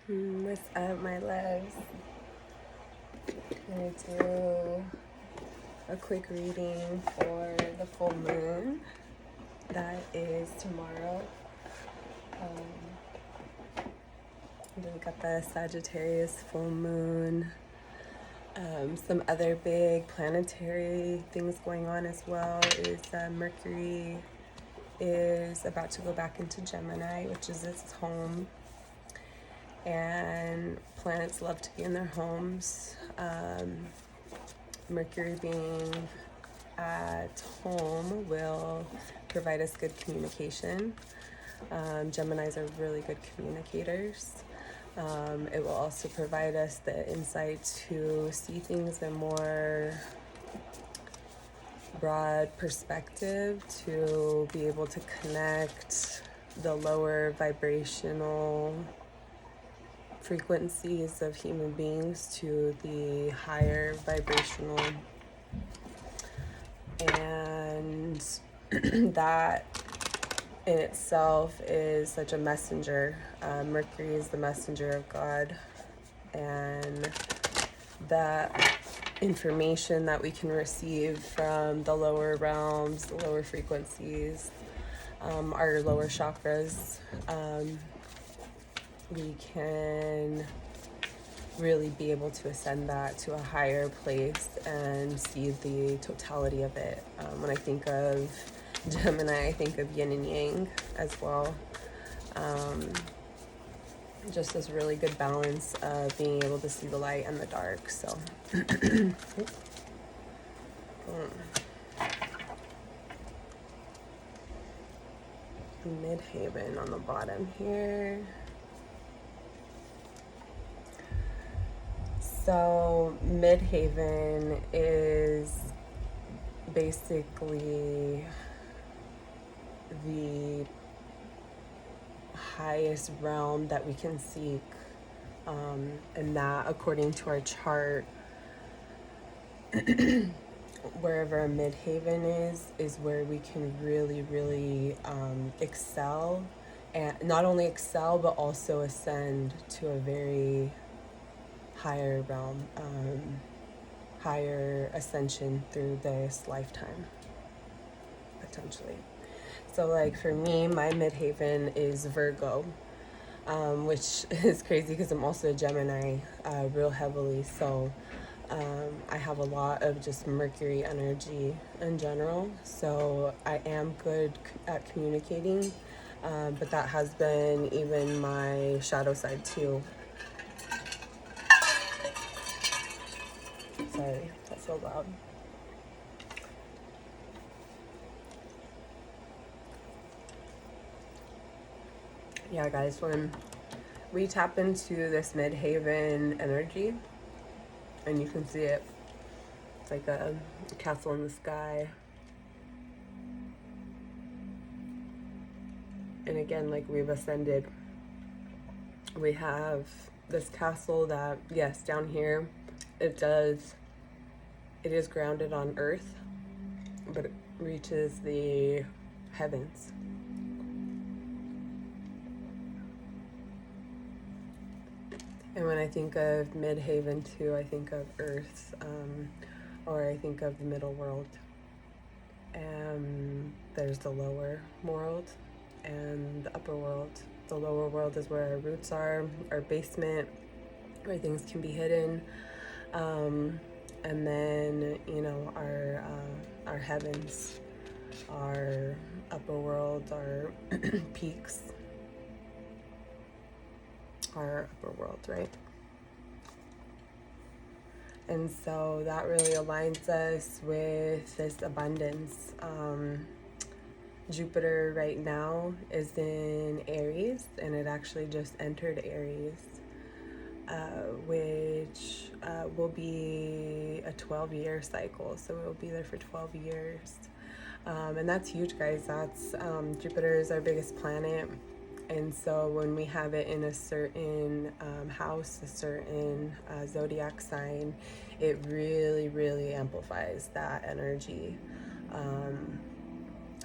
What's up, my loves? I'm gonna do a quick reading for the full moon that is tomorrow. We got the Sagittarius full moon. Some other big planetary things going on as well is Mercury is about to go back into Gemini, which is its home. And planets love to be in their homes. Mercury being at home will provide us good communication. Geminis are really good communicators. It will also provide us the insight to see things in more broad perspective, to be able to connect the lower vibrational frequencies of human beings to the higher vibrational, and that in itself is such a messenger. Mercury is the messenger of God, and that information that we can receive from the lower realms, the lower frequencies, our lower chakras, we can really be able to ascend that to a higher place and see the totality of it. When I think of Gemini, I think of yin and yang as well. Just this really good balance of being able to see the light and the dark. So Midheaven on the bottom here. So Midheaven is basically the highest realm that we can seek, and that according to our chart, wherever a midhaven is where we can really excel, and not only excel but also ascend to a very higher realm, higher ascension through this lifetime, potentially. So like for me, my midhaven is Virgo, which is crazy because I'm also a Gemini, real heavily. So I have a lot of just Mercury energy in general. So I am good at communicating, but that has been even my shadow side too. Sorry, that's so loud. Yeah, guys, when we tap into this midhaven energy, and you can see it, it's like a castle in the sky. And again, like we've ascended, we have this castle that, yes, down here, it is grounded on earth, but it reaches the heavens. And when I think of Midhaven too, I think of Earth, or I think of the middle world. And there's the lower world and the upper world. The lower world is where our roots are, our basement, where things can be hidden. And then, you know, our heavens, our upper world, our peaks, our upper world, right? And so that really aligns us with this abundance. Jupiter right now is in Aries, and it actually just entered Aries, which will be a 12-year cycle. So it will be there for 12 years. And that's huge, guys. That's Jupiter is our biggest planet. And so when we have it in a certain house, a certain zodiac sign, it really amplifies that energy.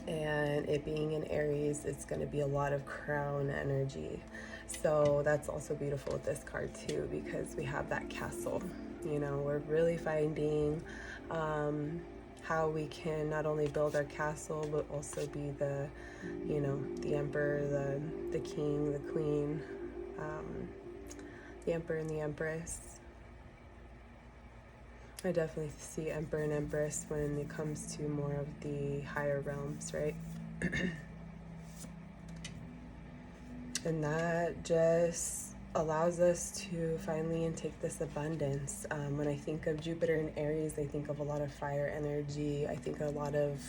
And it being in Aries, it's going to be a lot of crown energy. So that's also beautiful with this card too, because we have that castle. You know, we're really finding how we can not only build our castle, but also be the, you know, the emperor, the king, the queen, the emperor and the empress. I definitely see emperor and empress when it comes to more of the higher realms, right? And that just allows us to finally intake this abundance. When I think of Jupiter in Aries, I think of a lot of fire energy. I think a lot of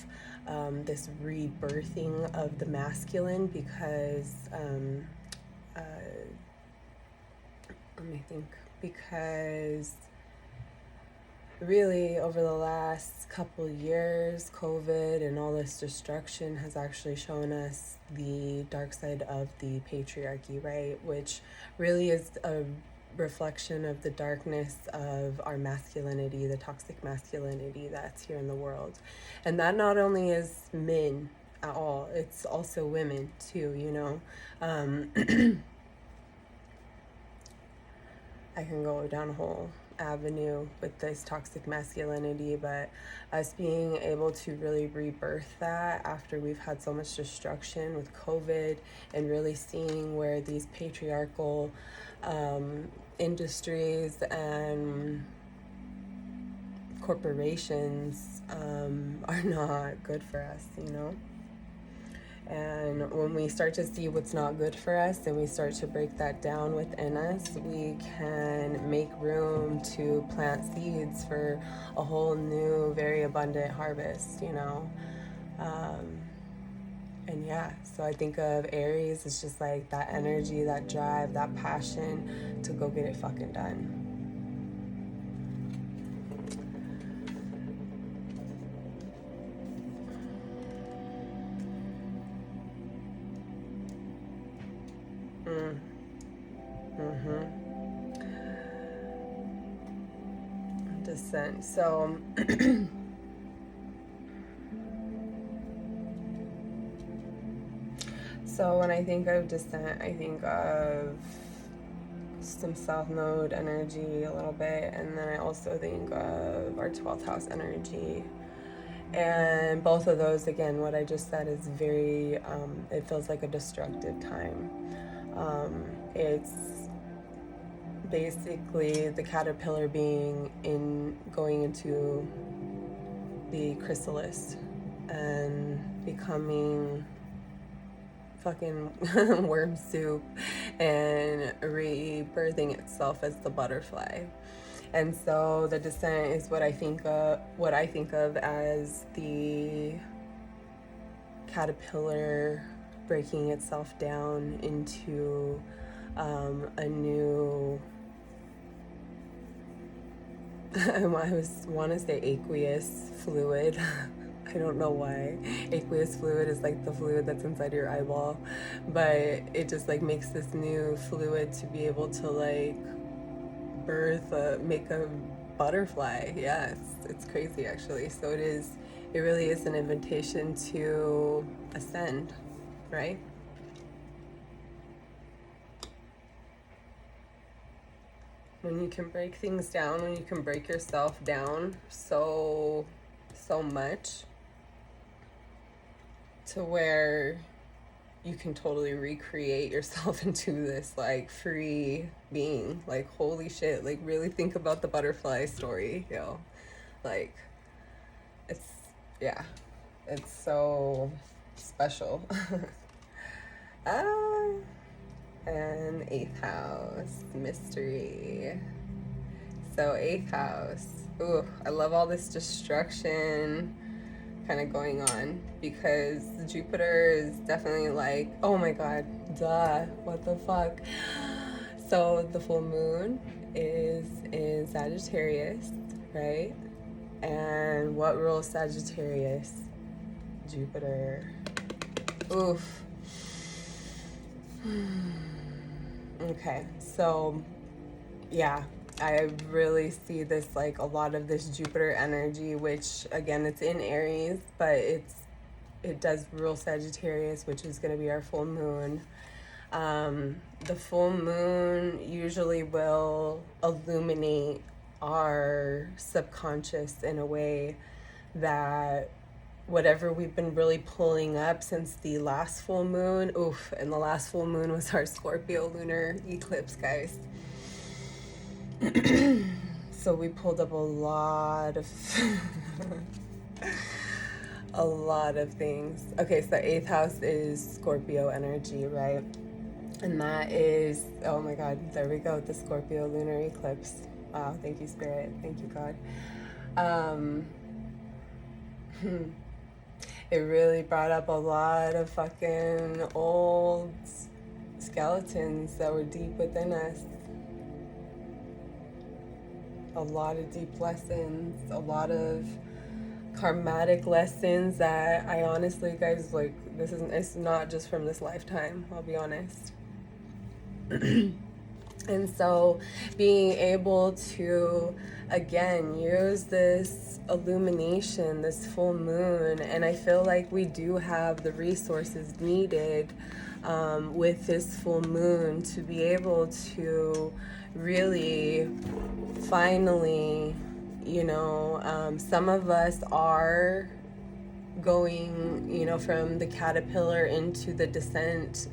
this rebirthing of the masculine, because let me think, because really over the last couple years, COVID and all this destruction has actually shown us the dark side of the patriarchy, right? Which really is a reflection of the darkness of our masculinity, the toxic masculinity that's here in the world. And that not only is men at all, it's also women too, you know. I can go down a whole avenue with this toxic masculinity, but us being able to really rebirth that after we've had so much destruction with COVID, and really seeing where these patriarchal industries and corporations are not good for us, you know. And when we start to see what's not good for us and we start to break that down within us, we can make room to plant seeds for a whole new, very abundant harvest, you know? And yeah, so I think of Aries, it's just like that energy, that drive, that passion to go get it fucking done. Descent. So so when I think of descent, I think of some South Node energy a little bit, and then I also think of our 12th house energy. And both of those, again, what I just said is very, it feels like a destructive time. It's basically the caterpillar going into the chrysalis and becoming fucking worm soup and rebirthing itself as the butterfly. And so the descent is what I think of as the caterpillar breaking itself down into a new I want to say aqueous fluid. I don't know why. Aqueous fluid is like the fluid that's inside your eyeball, but it just like makes this new fluid to be able to like make a butterfly. Yeah, it's crazy actually. So it really is an invitation to ascend, right? When you can break things down, when you can break yourself down so much to where you can totally recreate yourself into this like free being. Like holy shit, like really think about the butterfly story, yo. Like it's so special. And 8th house, mystery. So 8th house, ooh, I love all this destruction kind of going on, because Jupiter is definitely like, oh my god, duh, what the fuck. So the full moon is in Sagittarius, right? And what rules Sagittarius? Jupiter. Oof. Okay, so yeah, I really see this, like a lot of this Jupiter energy, which again, it's in Aries, but it does rule Sagittarius, which is going to be our full moon. The full moon usually will illuminate our subconscious in a way that whatever we've been really pulling up since the last full moon, oof, and the last full moon was our Scorpio lunar eclipse, guys. So we pulled up a lot of a lot of things. Okay, so the 8th house is Scorpio energy, right? And that is, oh my God, there we go, the Scorpio lunar eclipse. Wow, thank you, Spirit. Thank you, God. It really brought up a lot of fucking old skeletons that were deep within us. A lot of deep lessons, a lot of karmatic lessons that I honestly, guys, like, it's not just from this lifetime, I'll be honest. And so being able to, again, use this illumination, this full moon, and I feel like we do have the resources needed with this full moon to be able to really finally, you know, some of us are going, you know, from the caterpillar into the descent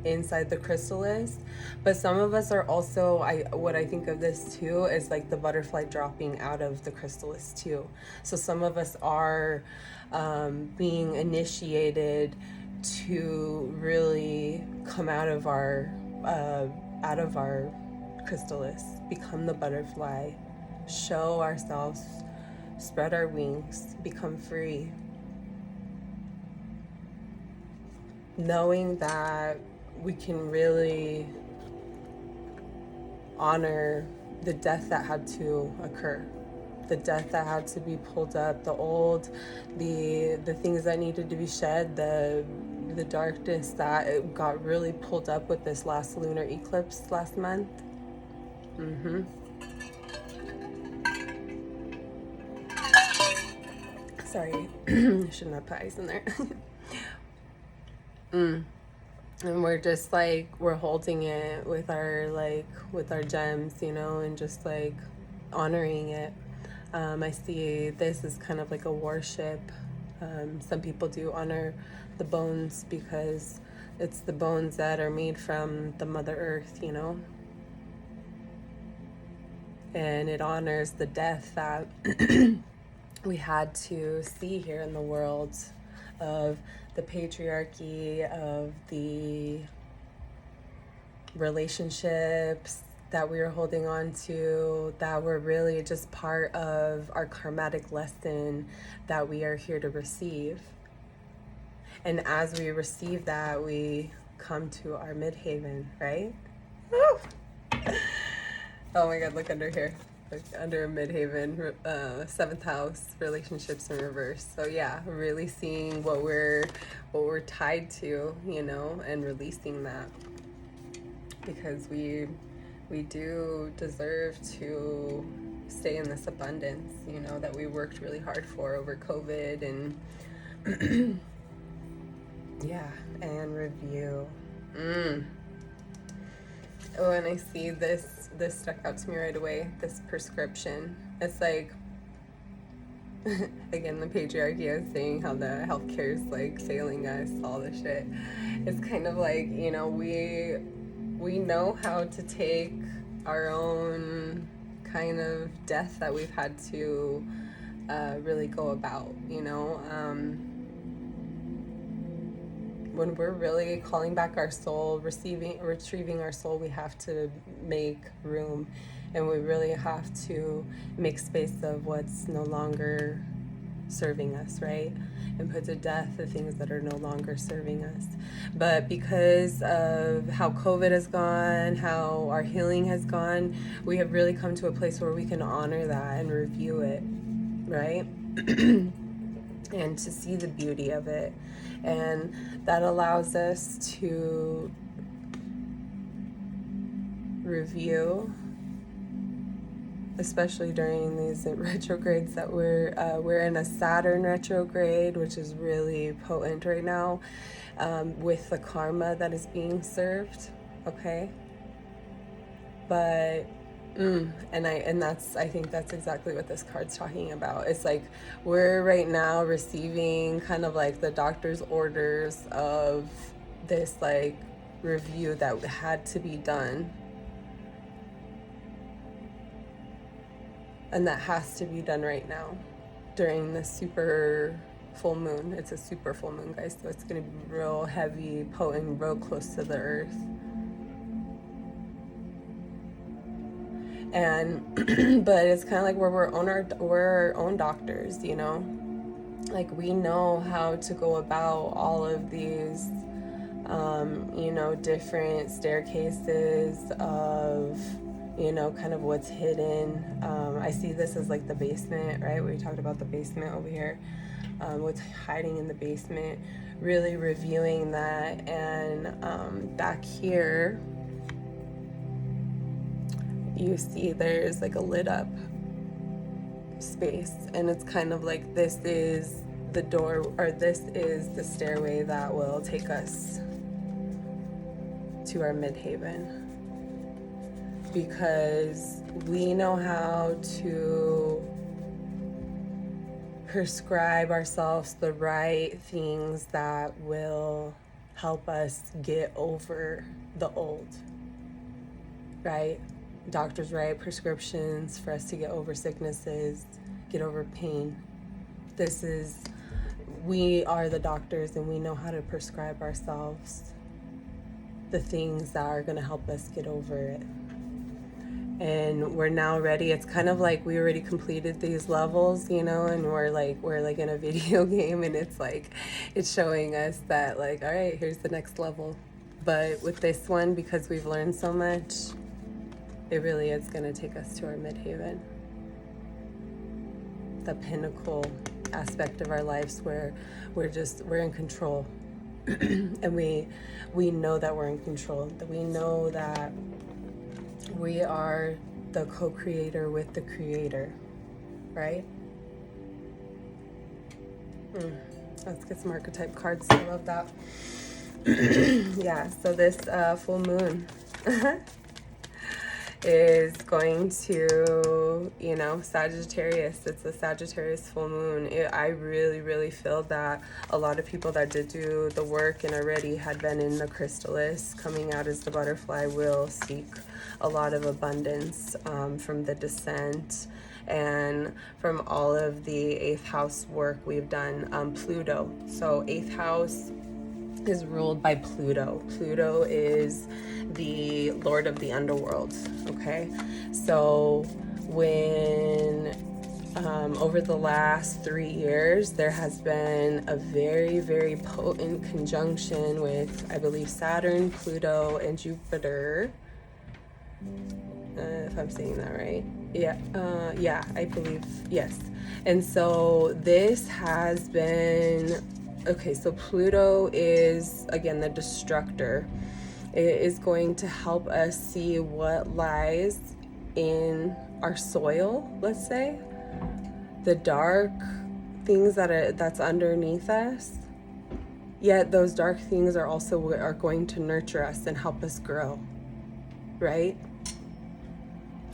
inside the chrysalis, but some of us are also, what I think of this too is like the butterfly dropping out of the chrysalis too. So some of us are being initiated to really come out of our chrysalis, become the butterfly, show ourselves, spread our wings, become free, knowing that we can really honor the death that had to occur, the death that had to be pulled up, the things that needed to be shed, the darkness that it got really pulled up with this last lunar eclipse last month. Sorry, shouldn't have put ice in there. And we're just like, we're holding it with our gems, you know, and just like honoring it. I see this is kind of like a worship. Some people do honor the bones because it's the bones that are made from the Mother Earth, you know, and it honors the death that we had to see here in the world, of the patriarchy, of the relationships that we were holding on to, that were really just part of our karmatic lesson that we are here to receive. And as we receive that, we come to our midhaven, right? Woo! Oh my God, look under here. Under midhaven, 7th house, relationships in reverse. So yeah, really seeing what we're tied to, you know, and releasing that, because we do deserve to stay in this abundance, you know, that we worked really hard for over COVID, and yeah, and review. Oh, and I see this stuck out to me right away, this prescription. It's like, again, the patriarchy, I was saying how the healthcare is like failing us, all this shit. It's kind of like, you know, we know how to take our own kind of death that we've had to really go about, you know. When we're really calling back our soul, retrieving our soul, we have to make room, and we really have to make space of what's no longer serving us, right? And put to death the things that are no longer serving us. But because of how COVID has gone, how our healing has gone, we have really come to a place where we can honor that and review it, right? And to see the beauty of it. And that allows us to review especially during these retrogrades that we're in a Saturn retrograde, which is really potent right now, with the karma that is being served. Okay, but I think that's exactly what this card's talking about. It's like we're right now receiving kind of like the doctor's orders of this like review that had to be done, and that has to be done right now during the super full moon. It's a super full moon, guys, so it's going to be real heavy, potent, real close to the earth. And but it's kind of like we're our own doctors, you know, like we know how to go about all of these you know, different staircases of, you know, kind of what's hidden. I see this as like the basement, right? We talked about the basement over here, what's hiding in the basement, really reviewing that. And back here you see there's like a lit up space, and it's kind of like this is the door, or this is the stairway that will take us to our midhaven, because we know how to prescribe ourselves the right things that will help us get over the old, right? Doctors write prescriptions for us to get over sicknesses, get over pain. We are the doctors, and we know how to prescribe ourselves the things that are going to help us get over it. And we're now ready. It's kind of like we already completed these levels, you know, and we're like in a video game, and it's showing us that like, all right, here's the next level. But with this one, because we've learned so much, it really is going to take us to our midhaven, the pinnacle aspect of our lives where we're in control. And we know that we're in control, that we know that we are the co-creator with the creator, right? Let's get some archetype cards. I love that. Yeah, so this full moon is going to, you know, Sagittarius. It's a Sagittarius full moon. I really, really feel that a lot of people that did do the work and already had been in the chrysalis, coming out as the butterfly, will seek a lot of abundance from the descent and from all of the 8th house work we've done. Pluto. So 8th house is ruled by Pluto. Pluto is the lord of the underworld, okay? So when over the last 3 years, there has been a very, very potent conjunction with, I believe, Saturn, Pluto, and Jupiter. If I'm saying that right. Yeah, I believe, yes. And so this has been, okay, so Pluto is, again, the destructor. It is going to help us see what lies in our soil, let's say, the dark things that's underneath us. Yet those dark things are going to nurture us and help us grow, right?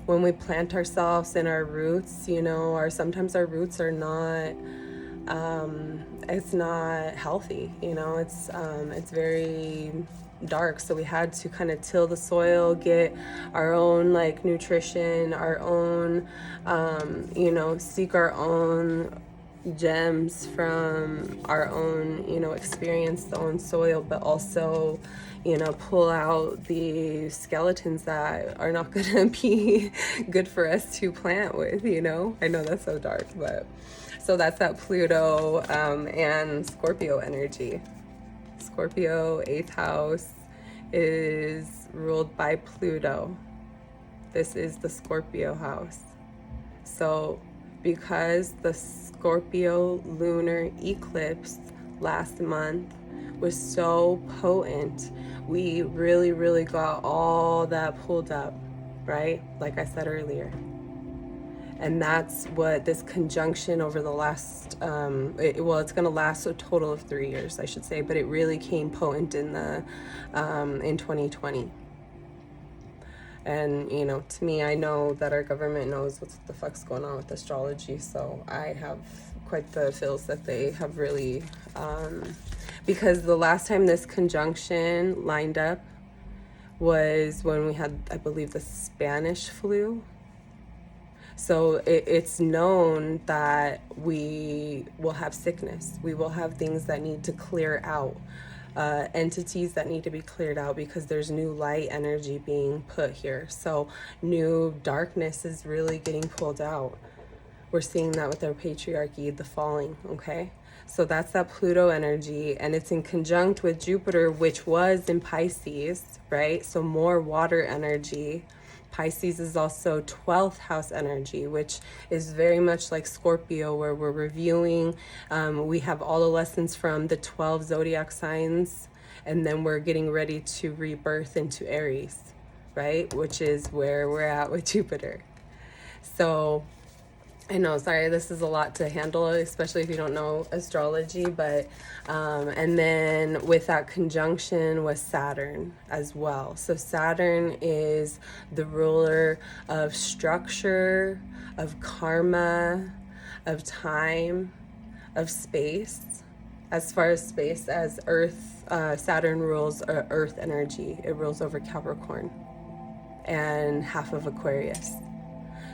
When we plant ourselves in our roots, you know, or sometimes our roots are not, it's not healthy, you know, it's very dark. So we had to kind of till the soil, get our own like nutrition, our own, you know, seek our own gems from our own, you know, experience, the own soil, but also, you know, pull out the skeletons that are not going to be good for us to plant with, you know. I know that's so dark, but so that's that Pluto and Scorpio energy. Scorpio 8th house is ruled by Pluto. This is the Scorpio house. So because the Scorpio lunar eclipse last month was so potent, we really, really got all that pulled up, right? Like I said earlier. And that's what this conjunction over the last, it's going to last a total of 3 years, I should say, but it really came potent in 2020. And, you know, to me, I know that our government knows what the fuck's going on with astrology, so I have quite the feels that they have really, because the last time this conjunction lined up was when we had, I believe, the Spanish flu. So it's known that we will have sickness. We will have things that need to clear out, entities that need to be cleared out, because there's new light energy being put here. So new darkness is really getting pulled out. We're seeing that with our patriarchy, the falling, okay? So that's that Pluto energy, and it's in conjunct with Jupiter, which was in Pisces, right? So more water energy. Pisces is also 12th house energy, which is very much like Scorpio, where we're reviewing. We have all the lessons from the 12 zodiac signs, and then we're getting ready to rebirth into Aries, right? Which is where we're at with Jupiter. So I know, sorry, this is a lot to handle, especially if you don't know astrology, but, and then with that conjunction with Saturn as well. So Saturn is the ruler of structure, of karma, of time, of space. As far as space, as Earth, Saturn rules Earth energy. It rules over Capricorn and half of Aquarius.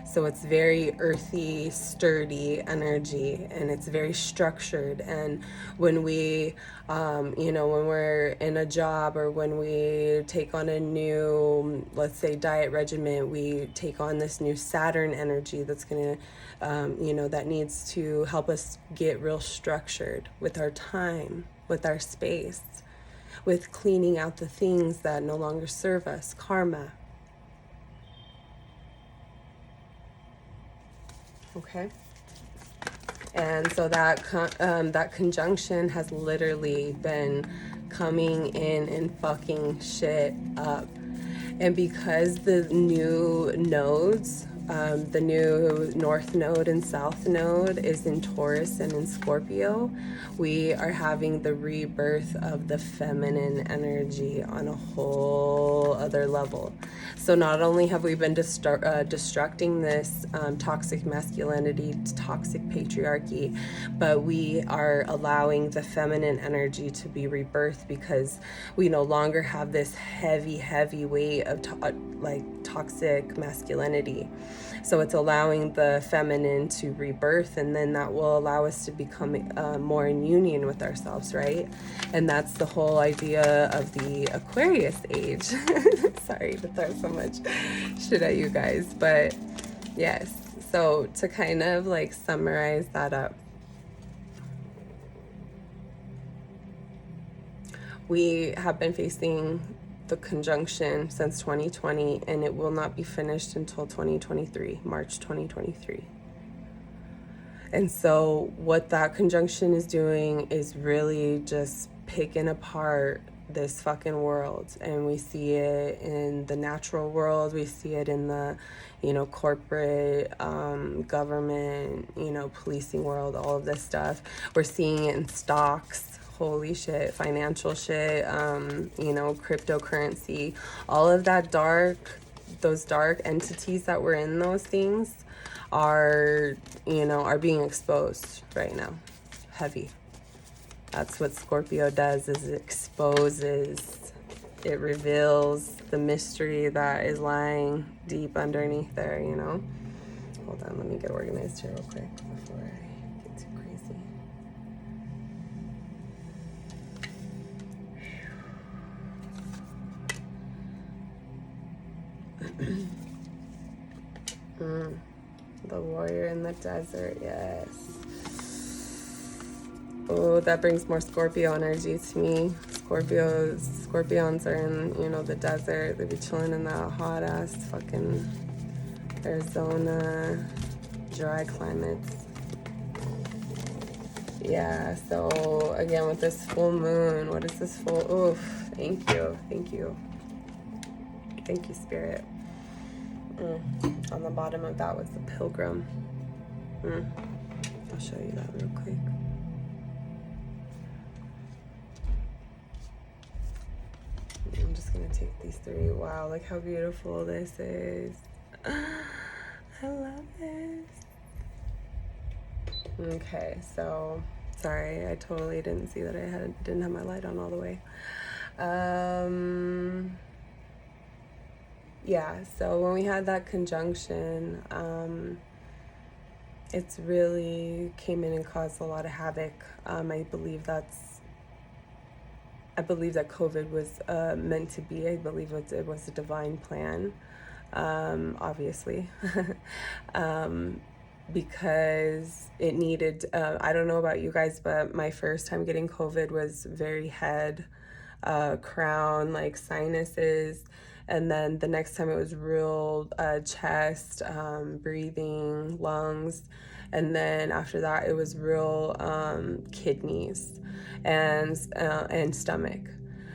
So it's very earthy, sturdy energy, and it's very structured. And when we, you know, when we're in a job, or when we take on a new, let's say, diet regimen, we take on this new Saturn energy that's going to, you know, that needs to help us get real structured with our time, with our space, with cleaning out the things that no longer serve us, karma. Okay, and so that that conjunction has literally been coming in and fucking shit up. And because the new nodes, the new North Node and South Node is in Taurus and in Scorpio, we are having the rebirth of the feminine energy on a whole other level. So not only have we been destructing this toxic masculinity, toxic patriarchy, but we are allowing the feminine energy to be rebirthed, because we no longer have this heavy weight of like toxic masculinity. So it's allowing the feminine to rebirth, and then that will allow us to become more in union with ourselves, right? And that's the whole idea of the Aquarius age. Sorry to throw so much shit at you guys, but yes. So to kind of like summarize that up, we have been facing the conjunction since 2020, and it will not be finished until 2023, March 2023. And so what that conjunction is doing is really just picking apart this fucking world. And we see it in the natural world, we see it in the, you know, corporate, government, you know, policing world, all of this stuff. We're seeing it in stocks. Holy shit, financial shit, you know, cryptocurrency, all of that dark, those dark entities that were in those things are, you know, are being exposed right now. Heavy. That's what Scorpio does, is it exposes, it reveals the mystery that is lying deep underneath there, you know. Hold on, let me get organized here real quick before I get too crazy. The warrior in the desert, yes. Oh, that brings more Scorpio energy to me. Scorpions are in, you know, the desert. They be chilling in that hot ass fucking Arizona dry climates. Yeah, so again with this full moon, what is this full? Oof, thank you, Spirit. On the bottom of that was the pilgrim. I'll show you that real quick. I'm just gonna take these three. Wow, look how beautiful this is. I love this. Okay, so sorry, I totally didn't see that I didn't have my light on all the way. Yeah, so when we had that conjunction, it's really came in and caused a lot of havoc. I believe that COVID was meant to be. I believe it was a divine plan, obviously, because it needed, I don't know about you guys, but my first time getting COVID was very head, crown, like sinuses. And then the next time it was real chest, breathing, lungs. And then after that, it was real kidneys and stomach.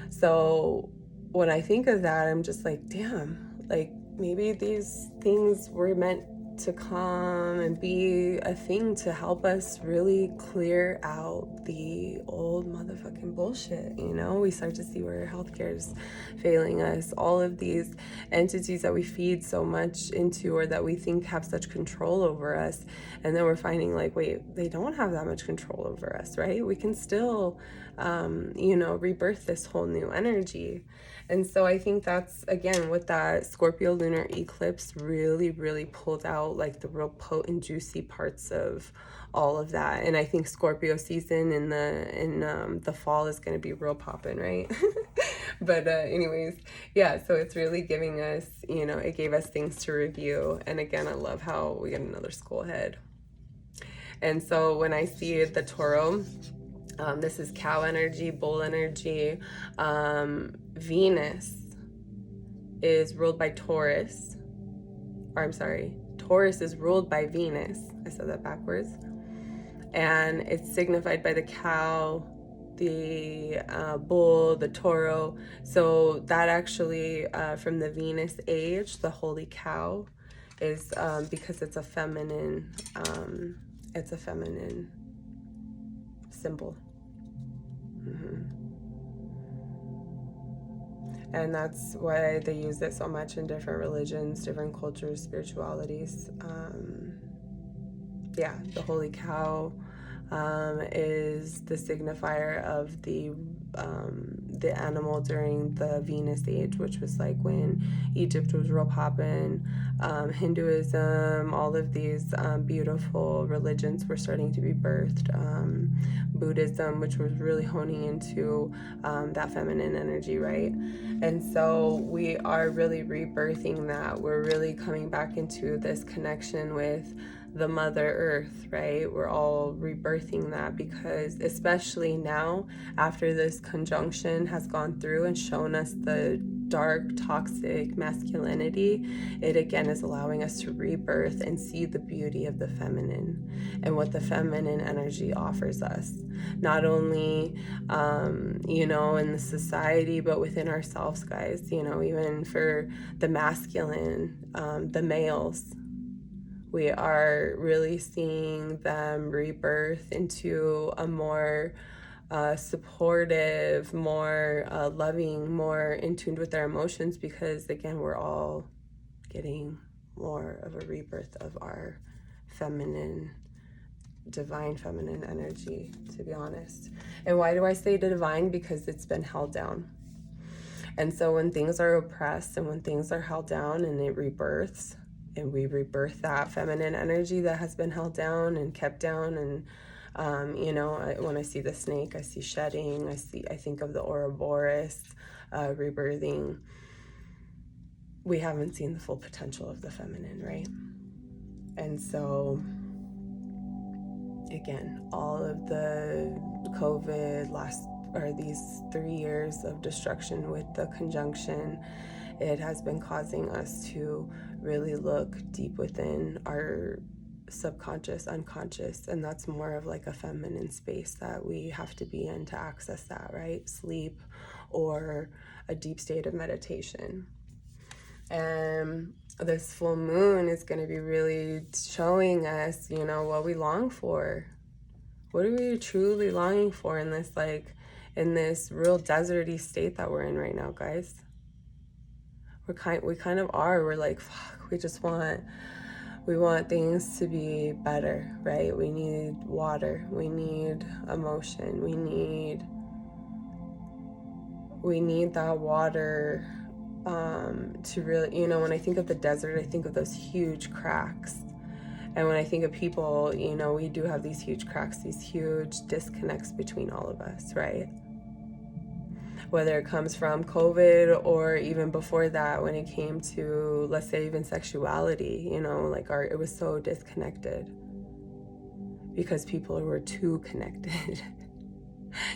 So when I think of that, I'm just like, damn, like maybe these things were meant to come and be a thing to help us really clear out the old motherfucking bullshit. We start to see where healthcare is failing us, all of these entities that we feed so much into or that we think have such control over us, and then we're finding like, wait, they don't have that much control over us, right? We can still rebirth this whole new energy. And so I think that's, again, with that Scorpio lunar eclipse really, really pulled out like the real potent, juicy parts of all of that. And I think Scorpio season in the fall is going to be real popping, right? But anyways, yeah, so it's really giving us, it gave us things to review. And again, I love how we get another school head. And so when I see the Taureau, this is cow energy, bull energy. Venus is ruled by Taurus. Or I'm sorry, Taurus is ruled by Venus. I said that backwards. And it's signified by the cow, the bull, the taureau. So that actually, from the Venus age, the holy cow is because it's a feminine symbol. And that's why they use it so much in different religions, different cultures, spiritualities. The holy cow is the signifier of the animal during the Venus age, which was like when Egypt was real poppin'. Hinduism, all of these beautiful religions were starting to be birthed. Buddhism, which was really honing into that feminine energy, right? And so we are really rebirthing that. We're really coming back into this connection with the Mother Earth, right? We're all rebirthing that because especially now, after this conjunction has gone through and shown us the dark, toxic masculinity, it again is allowing us to rebirth and see the beauty of the feminine and what the feminine energy offers us. Not only, in the society, but within ourselves, guys, even for the masculine, the males, we are really seeing them rebirth into a more supportive, more loving, more in tune with their emotions, because again, we're all getting more of a rebirth of our feminine, divine feminine energy, to be honest. And why do I say divine? Because it's been held down. And so when things are oppressed and when things are held down and it rebirths, and we rebirth that feminine energy that has been held down and kept down. And when I see the snake, I see shedding. I think of the Ouroboros rebirthing. We haven't seen the full potential of the feminine, right? And so again, all of the COVID these 3 years of destruction with the conjunction, it has been causing us to really look deep within our subconscious, unconscious, and that's more of like a feminine space that we have to be in to access that, right? Sleep or a deep state of meditation. And this full moon is going to be really showing us, you know, what we long for. What are we truly longing for in this, like, in this real deserty state that we're in right now, guys? We kind of are. We're like, fuck, we want things to be better, right? We need water, we need emotion, we need that water, to really, you know, when I think of the desert, I think of those huge cracks. And when I think of people, you know, we do have these huge cracks, these huge disconnects between all of us, right? Whether it comes from COVID or even before that, when it came to, let's say, even sexuality, you know, like it was so disconnected because people were too connected.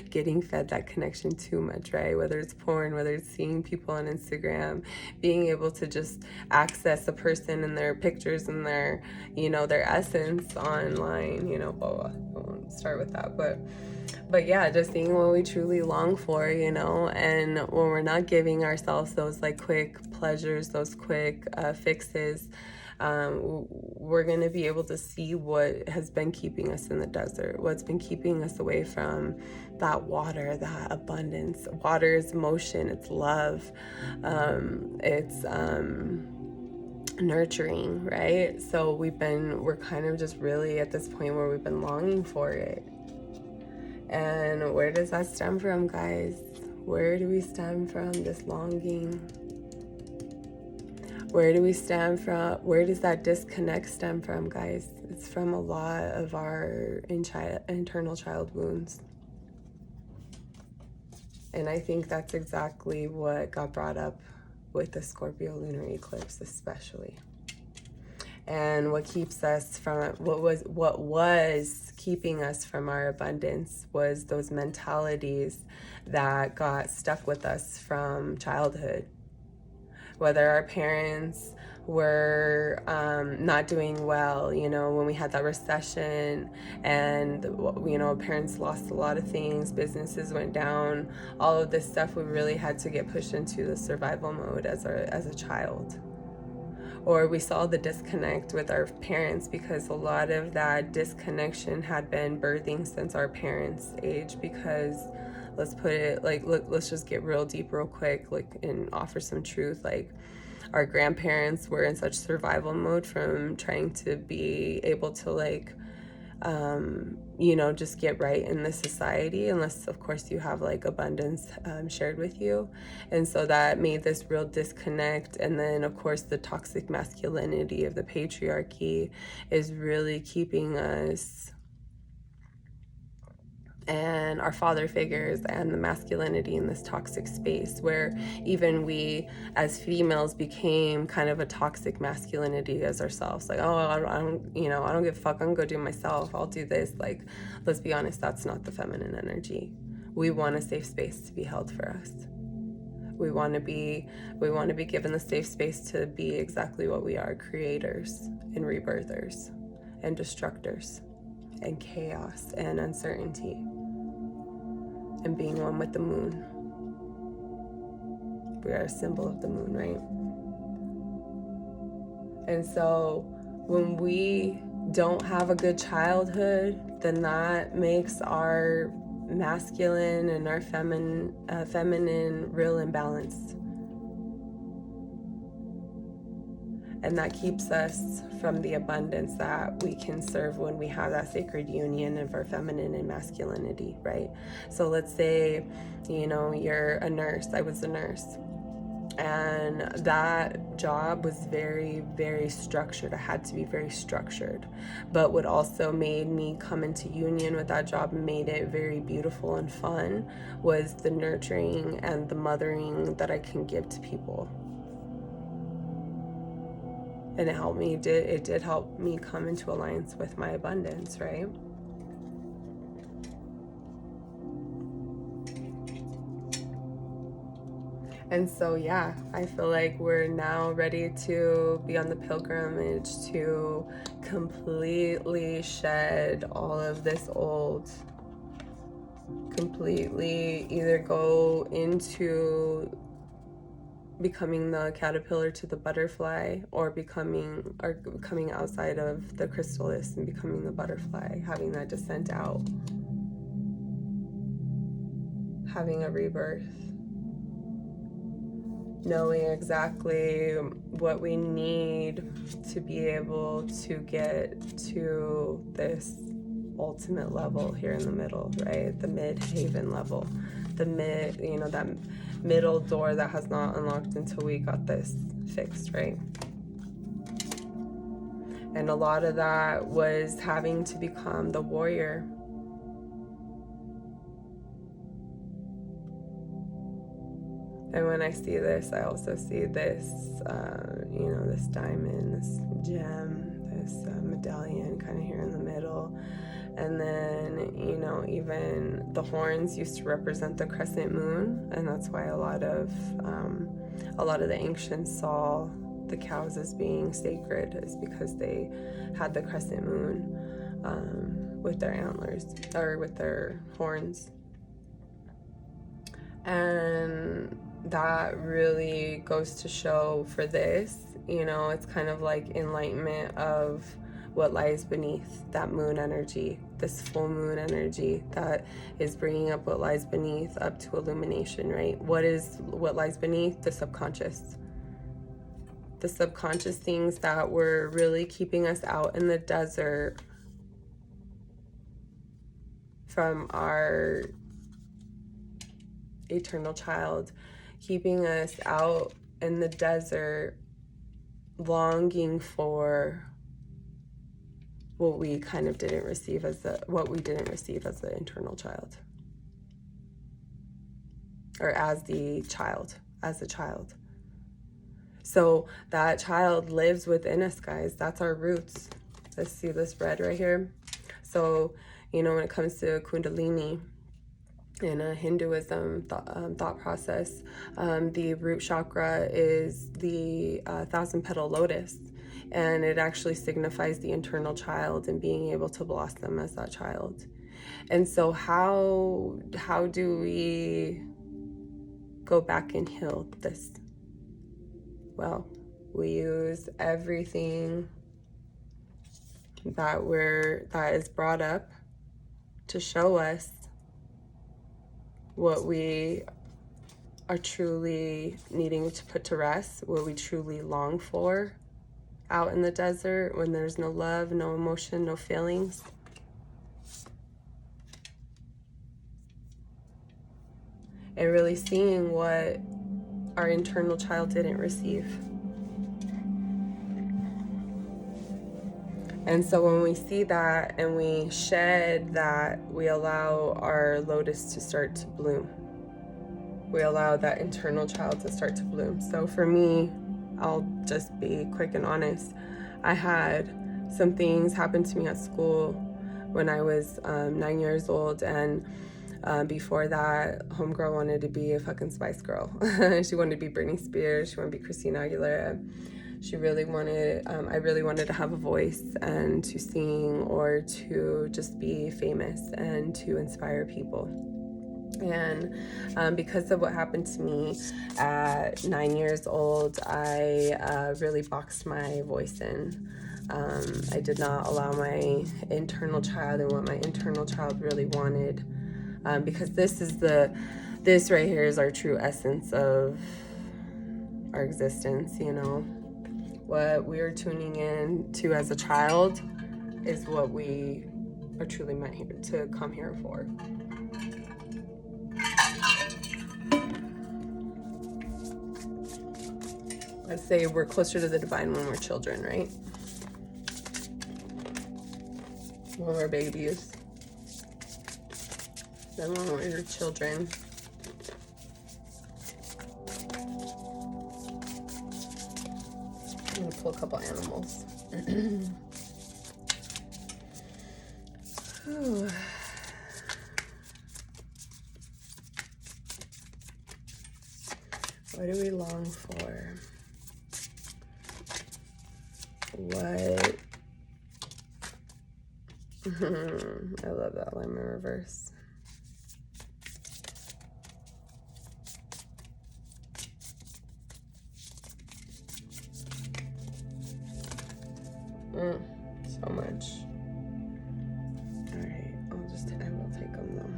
Getting fed that connection too much, right? Whether it's porn, whether it's seeing people on Instagram, being able to just access a person and their pictures and their, you know, their essence online, you know, blah, blah. I won't start with that, but yeah, just seeing what we truly long for, you know, and when we're not giving ourselves those like quick pleasures, those quick fixes, we're going to be able to see what has been keeping us in the desert, what's been keeping us away from that water, that abundance. Water is motion, it's love, it's nurturing, right? So we're kind of just really at this point where we've been longing for it. And where does that stem from, guys? Where do we stem from this longing? Where do we stem from? Where does that disconnect stem from, guys? It's from a lot of our internal child wounds. And I think that's exactly what got brought up with the Scorpio lunar eclipse, especially. And what keeps us from what was keeping us from our abundance was those mentalities that got stuck with us from childhood. Whether our parents were not doing well, you know, when we had that recession and, you know, parents lost a lot of things, businesses went down, all of this stuff, we really had to get pushed into the survival mode as a child. Or we saw the disconnect with our parents because a lot of that disconnection had been birthing since our parents' age. Because let's put it like, let's just get real deep real quick, like, and offer some truth. Like, our grandparents were in such survival mode from trying to be able to, like, you know, just get right in the society, unless of course you have like abundance shared with you. And so that made this real disconnect. And then of course the toxic masculinity of the patriarchy is really keeping us, and our father figures and the masculinity in this toxic space, where even we as females became kind of a toxic masculinity as ourselves. Like, oh, I don't, you know, I don't give a fuck, I'm gonna go do it myself, I'll do this. Like, let's be honest, that's not the feminine energy. We want a safe space to be held for us. We want to be given the safe space to be exactly what we are: creators and rebirthers and destructors and chaos and uncertainty, and being one with the moon. We are a symbol of the moon, right? And so when we don't have a good childhood, then that makes our masculine and our feminine real imbalanced. And that keeps us from the abundance that we can serve when we have that sacred union of our feminine and masculinity, right? So let's say, you know, you're a nurse. I was a nurse. And that job was very, very structured. I had to be very structured. But what also made me come into union with that job and made it very beautiful and fun was the nurturing and the mothering that I can give to people. And it did help me come into alliance with my abundance, right? And so, yeah, I feel like we're now ready to be on the pilgrimage to completely shed all of this old, completely either go into becoming the caterpillar to the butterfly, or coming outside of the chrysalis and becoming the butterfly, having that descent out, having a rebirth, knowing exactly what we need to be able to get to this ultimate level here in the middle, right? The mid-haven level, that middle door that has not unlocked until we got this fixed, right? And a lot of that was having to become the warrior. And when I see this, I also see this, this diamond, this gem, this medallion kind of here in the middle. And then, even the horns used to represent the crescent moon. And that's why a lot of the ancients saw the cows as being sacred, is because they had the crescent moon with their antlers, or with their horns. And that really goes to show for this, it's kind of like enlightenment of what lies beneath that moon energy, this full moon energy that is bringing up what lies beneath up to illumination, right? What lies beneath? The subconscious. The subconscious things that were really keeping us out in the desert from our eternal child, keeping us out in the desert, longing for what we kind of didn't receive as the internal child, or as a child. So that child lives within us, guys. That's our roots. Let's see this red right here. So, when it comes to Kundalini, in a Hinduism thought process, the root chakra is the 1,000-petal lotus, and it actually signifies the internal child and being able to blossom as that child. And so how do we go back and heal this? Well, we use everything that is brought up to show us what we are truly needing to put to rest, what we truly long for out in the desert when there's no love, no emotion, no feelings. And really seeing what our internal child didn't receive. And so when we see that and we shed that, we allow our lotus to start to bloom. We allow that internal child to start to bloom. So for me, I'll just be quick and honest. I had some things happen to me at school when I was 9 years old, and before that, homegirl wanted to be a fucking Spice Girl. She wanted to be Britney Spears. She wanted to be Christina Aguilera. She really wanted, I really wanted to have a voice and to sing, or to just be famous and to inspire people. And because of what happened to me at 9 years old, I really boxed my voice in. I did not allow my internal child and what my internal child really wanted, because this right here is our true essence of our existence. What we are tuning in to as a child is what we are truly meant here to come here for. Let's say we're closer to the divine when we're children, right? When we're babies. Then when we're children. I'm gonna pull a couple animals. What do we long for? What? I love that lemon reverse. So much. All right, I will take them though.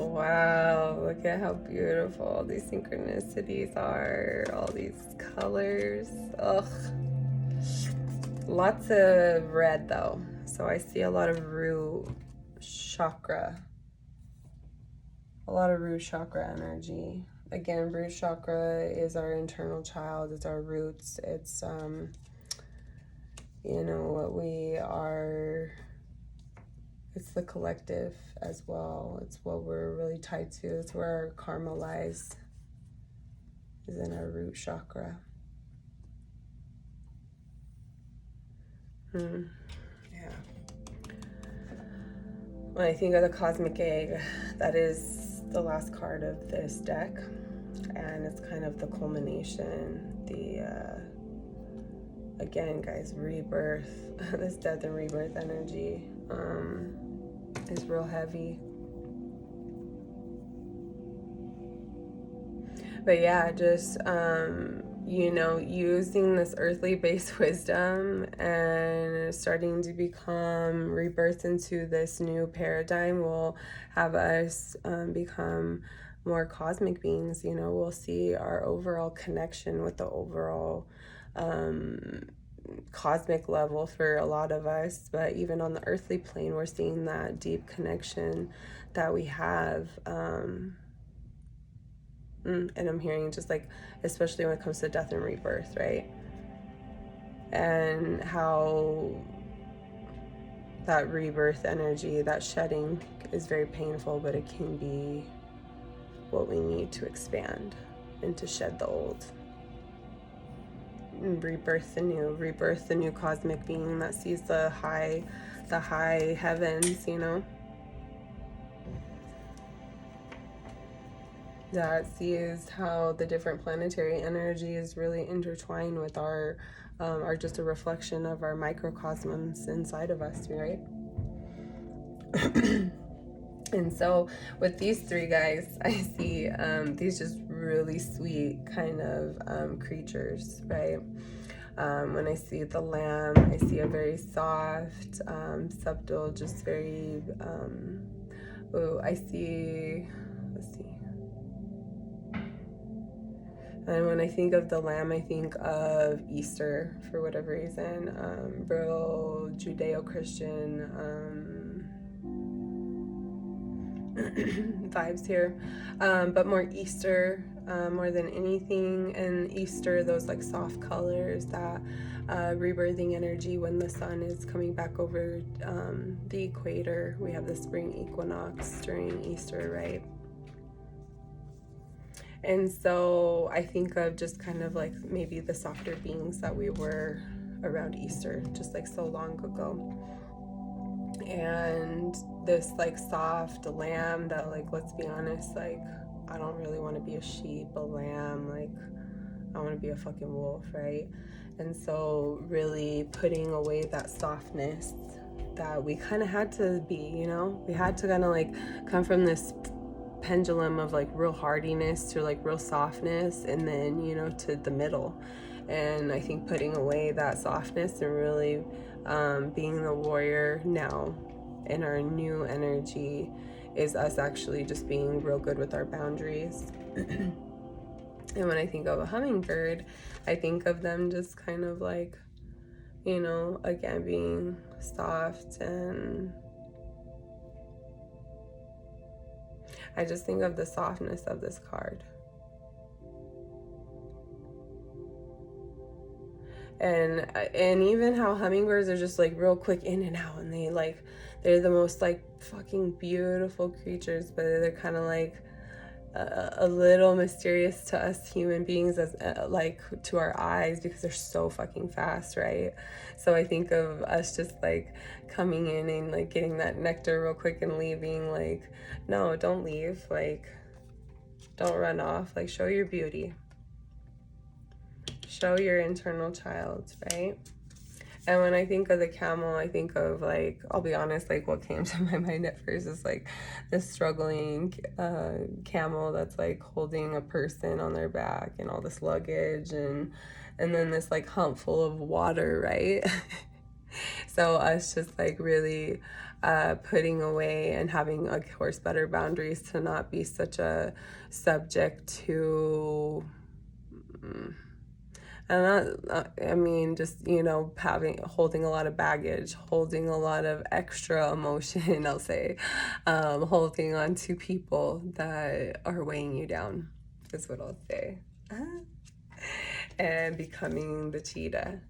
Wow, look at how beautiful these synchronicities are. All these colors. Ugh. Lots of red though. So I see a lot of root chakra. A lot of root chakra energy. Again, root chakra is our internal child. It's our roots. It's, you know, what we are. It's the collective as well. It's what we're really tied to. It's where our karma lies, is in our root chakra. Yeah. When I think of the cosmic egg, that is the last card of this deck. And it's kind of the culmination, again, guys, rebirth. This death and rebirth energy is real heavy. But yeah, just, you know, using this earthly based wisdom and starting to become rebirthed into this new paradigm will have us become more cosmic beings. You know, we'll see our overall connection with the overall cosmic level for a lot of us, but even on the earthly plane, we're seeing that deep connection that we have. And I'm hearing just like, especially when it comes to death and rebirth, right? And how that rebirth energy, that shedding is very painful, but it can be what we need to expand and to shed the old. And rebirth the new cosmic being that sees the high heavens, you know? That sees how the different planetary energies really intertwine with our are just a reflection of our microcosms inside of us, right? And so with these three guys, I see these just really sweet kind of creatures, right? When I see the lamb, I see a very soft, subtle, just very, I see, let's see. And when I think of the lamb, I think of Easter for whatever reason. Real Judeo-Christian vibes here. But more Easter, more than anything. And Easter, those like soft colors, that rebirthing energy when the sun is coming back over the equator. We have the spring equinox during Easter, right? And so I think of just kind of like maybe the softer beings that we were around Easter, just like so long ago. And this like soft lamb that, like, let's be honest, like, I don't really want to be a sheep, a lamb, like, I want to be a fucking wolf, right? And so really putting away that softness that we kind of had to be, you know? We had to kind of like come from this pendulum of like real hardiness to like real softness, and then, you know, to the middle. And I think putting away that softness and really being the warrior now in our new energy is us actually just being real good with our boundaries. And when I think of a hummingbird, I think of them just kind of like, you know, again, being soft, and I just think of the softness of this card. And even how hummingbirds are just like real quick in and out, and they're the most like fucking beautiful creatures, but they're kind of like a little mysterious to us human beings, as like to our eyes, because they're so fucking fast, right? So I think of us just like coming in and like getting that nectar real quick and leaving. Like, no, don't leave, like, don't run off, like, show your beauty, show your internal child, right? And when I think of the camel, I think of, like, I'll be honest, like, what came to my mind at first is like this struggling camel that's like holding a person on their back and all this luggage, and then this like hump full of water, right? So us just like really putting away and having, of course, better boundaries to not be such a subject to. And I mean, just, you know, holding a lot of baggage, holding a lot of extra emotion, I'll say, holding on to people that are weighing you down, is what I'll say. And becoming the cheetah.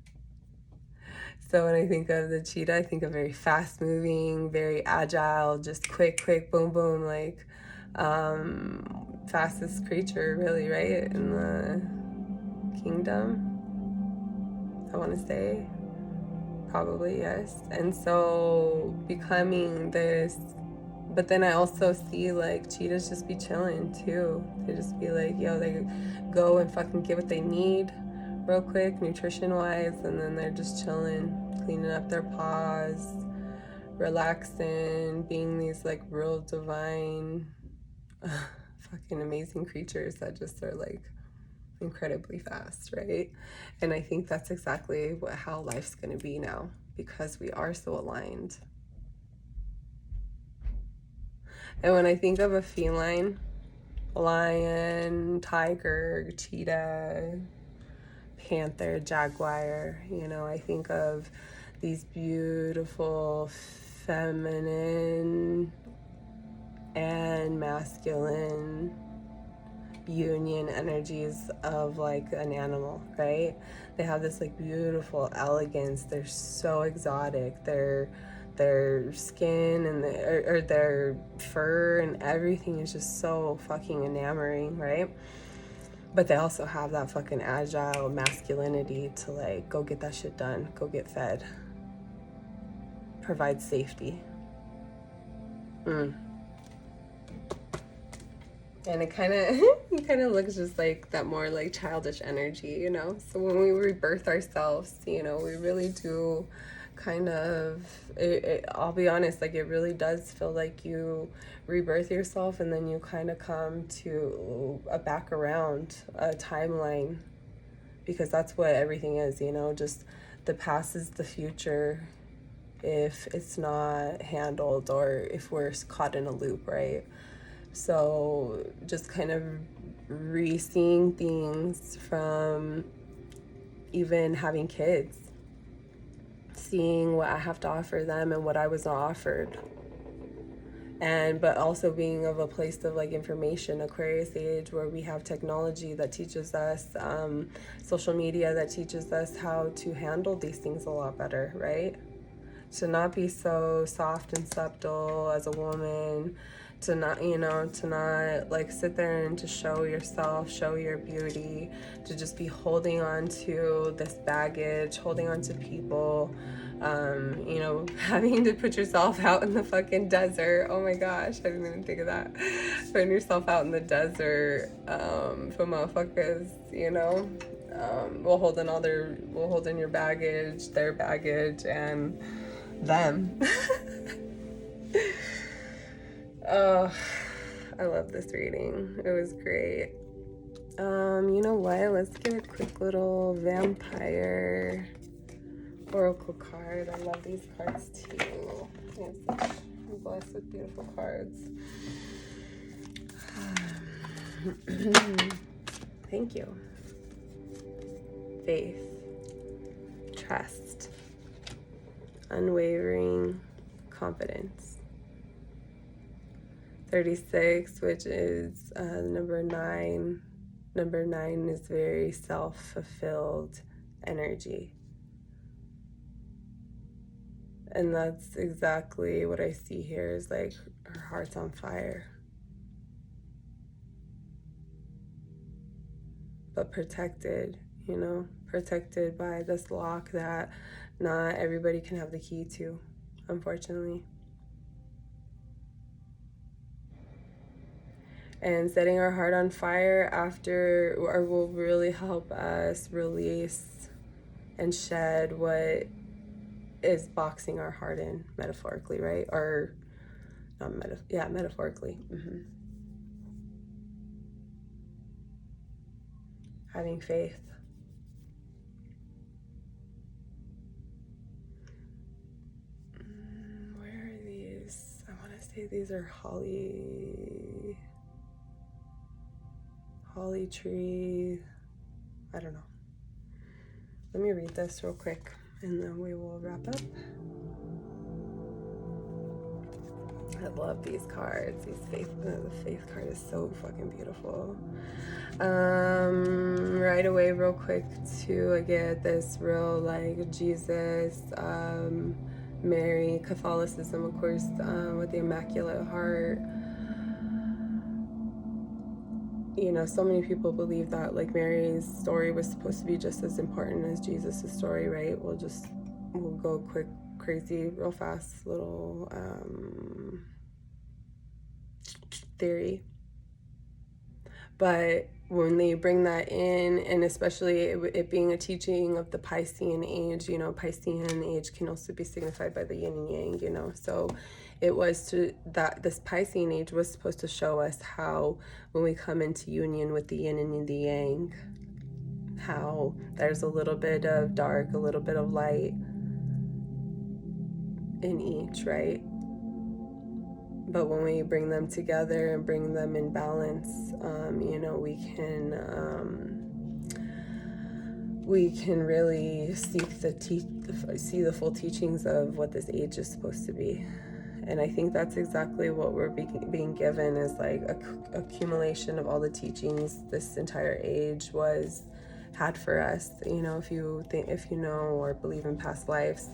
So when I think of the cheetah, I think of very fast moving, very agile, just quick, boom, boom, like fastest creature, really, right? In the kingdom, I want to say. Probably, yes. And so becoming this, but then I also see like cheetahs just be chilling too. They just be like, yo, they go and fucking get what they need real quick, nutrition wise, and then they're just chilling, cleaning up their paws, relaxing, being these like real divine, fucking amazing creatures that just are like incredibly fast, right? And I think that's exactly how life's going to be now, because we are so aligned. And when I think of a feline, lion, tiger, cheetah, panther, jaguar, you know, I think of these beautiful feminine and masculine union energies of like an animal, right? They have this like beautiful elegance. They're so exotic. Their skin and or their fur and everything is just so fucking enamoring, right? But they also have that fucking agile masculinity to like go get that shit done, go get fed, provide safety. And it kind of looks just like that more like childish energy, you know? So when we rebirth ourselves, you know, we really do kind of, I'll be honest, like it really does feel like you rebirth yourself and then you kind of come to a back around a timeline, because that's what everything is, you know? Just the past is the future if it's not handled or if we're caught in a loop, right? So just kind of re-seeing things from even having kids, seeing what I have to offer them and what I was not offered. And but also being of a place of like information, Aquarius age, where we have technology that teaches us, social media that teaches us how to handle these things a lot better, right? To not be so soft and subtle as a woman, to not, you know, to not like sit there and to show yourself, show your beauty, to just be holding on to this baggage, holding on to people, you know, having to put yourself out in the fucking desert. Oh my gosh, I didn't even think of that. Putting yourself out in the desert for motherfuckers, you know, we'll hold in your baggage, their baggage, and them. Oh, I love this reading. It was great. You know what? Let's get a quick little vampire oracle card. I love these cards too. I'm blessed with beautiful cards. Thank you. Faith, trust, unwavering confidence. 36, which is number 9. Number 9 is very self-fulfilled energy. And that's exactly what I see here, is like her heart's on fire. But protected, you know, protected by this lock that not everybody can have the key to, unfortunately. And setting our heart on fire after, or will really help us release and shed what is boxing our heart in, metaphorically, right? Or not metaphorically. Having faith. Where are these? I want to say these are holly tree. I don't know. Let me read this real quick and then we will wrap up. I love these cards. The faith card is so fucking beautiful. Right away, real quick, too, I get this real like Jesus, Mary, Catholicism, of course, with the Immaculate Heart. You know, so many people believe that like Mary's story was supposed to be just as important as Jesus's story, right? We'll go quick, crazy, real fast little theory. But when they bring that in, and especially it being a teaching of the Piscean age, you know, Piscean age can also be signified by the yin and yang, you know. So it was that this Piscean age was supposed to show us how when we come into union with the yin and the yang, how there's a little bit of dark, a little bit of light in each, right? But when we bring them together and bring them in balance, you know, we can really see the full teachings of what this age is supposed to be. And I think that's exactly what we're being given, is like accumulation of all the teachings this entire age had for us. You know, if you know or believe in past lives,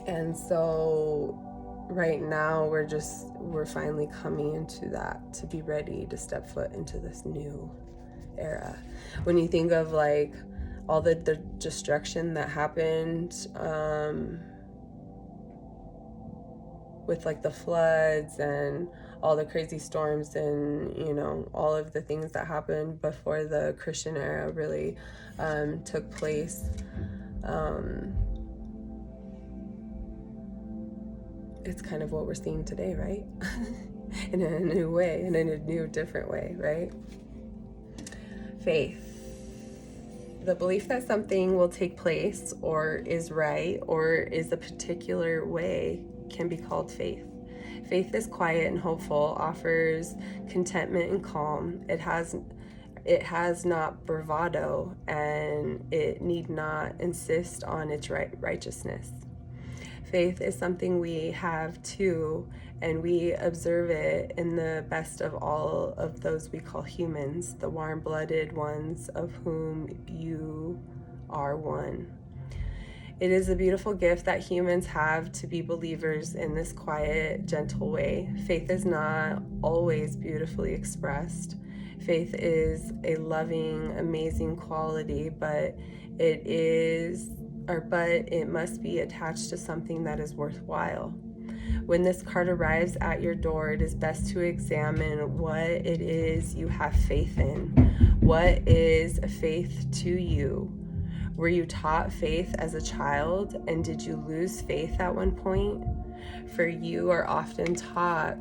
and so right now we're finally coming into that, to be ready to step foot into this new era. When you think of like all the destruction that happened with like the floods and all the crazy storms and, you know, all of the things that happened before the Christian era really took place, it's kind of what we're seeing today, right? In a new way, in a new, different way, right? Faith. The belief that something will take place or is right or is a particular way can be called faith. Faith is quiet and hopeful, offers contentment and calm. It has not bravado, and it need not insist on its righteousness. Faith is something we have too, and we observe it in the best of all of those we call humans, the warm-blooded ones of whom you are one. It is a beautiful gift that humans have to be believers in this quiet, gentle way. Faith is not always beautifully expressed. Faith is a loving, amazing quality, but it must be attached to something that is worthwhile. When this card arrives at your door, it is best to examine what it is you have faith in. What is faith to you? Were you taught faith as a child, and did you lose faith at one point? For you are often taught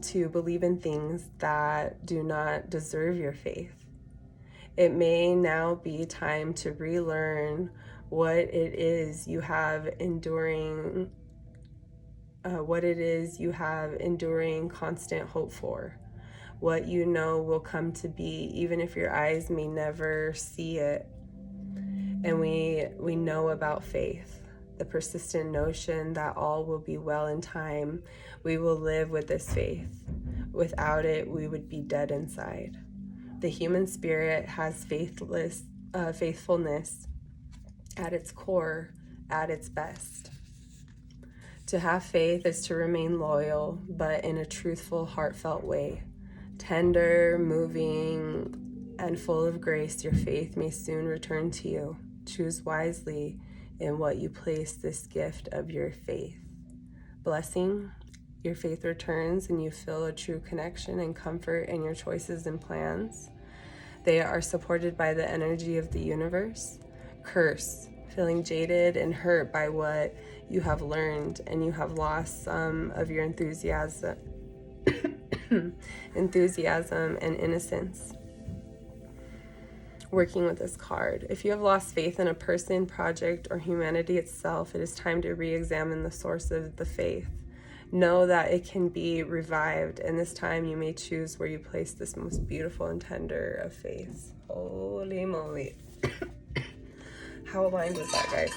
to believe in things that do not deserve your faith. It may now be time to relearn what it is you have enduring constant hope for, what you know will come to be, even if your eyes may never see it. And we know about faith, the persistent notion that all will be well in time. We will live with this faith. Without it, we would be dead inside. The human spirit has faithfulness at its core, at its best. To have faith is to remain loyal, but in a truthful, heartfelt way. Tender, moving, and full of grace, your faith may soon return to you. Choose wisely in what you place this gift of your faith. Blessing, your faith returns and you feel a true connection and comfort in your choices and plans. They are supported by the energy of the universe. Curse, feeling jaded and hurt by what you have learned, and you have lost some of your enthusiasm and innocence. Working with this card. If you have lost faith in a person, project, or humanity itself, it is time to re-examine the source of the faith. Know that it can be revived, and this time you may choose where you place this most beautiful and tender of faith. Holy moly. How aligned was that, guys?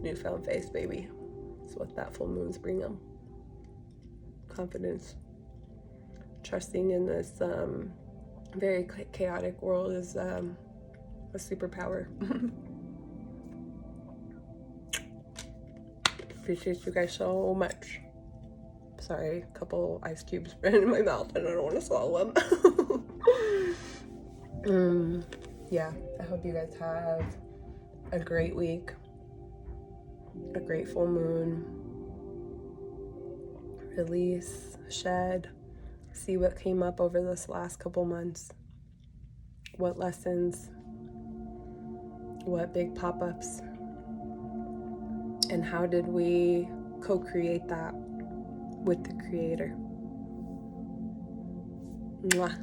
Newfound faith, baby. That's what that full moon's bring them. Confidence. Trusting in this very chaotic world is a superpower. Appreciate you guys so much. Sorry, a couple ice cubes ran in my mouth and I don't want to swallow them. Yeah, I hope you guys have a great week, a great full moon. Release, shed, see what came up over this last couple months. What lessons, what big pop-ups, and how did we co-create that with the Creator? Mwah.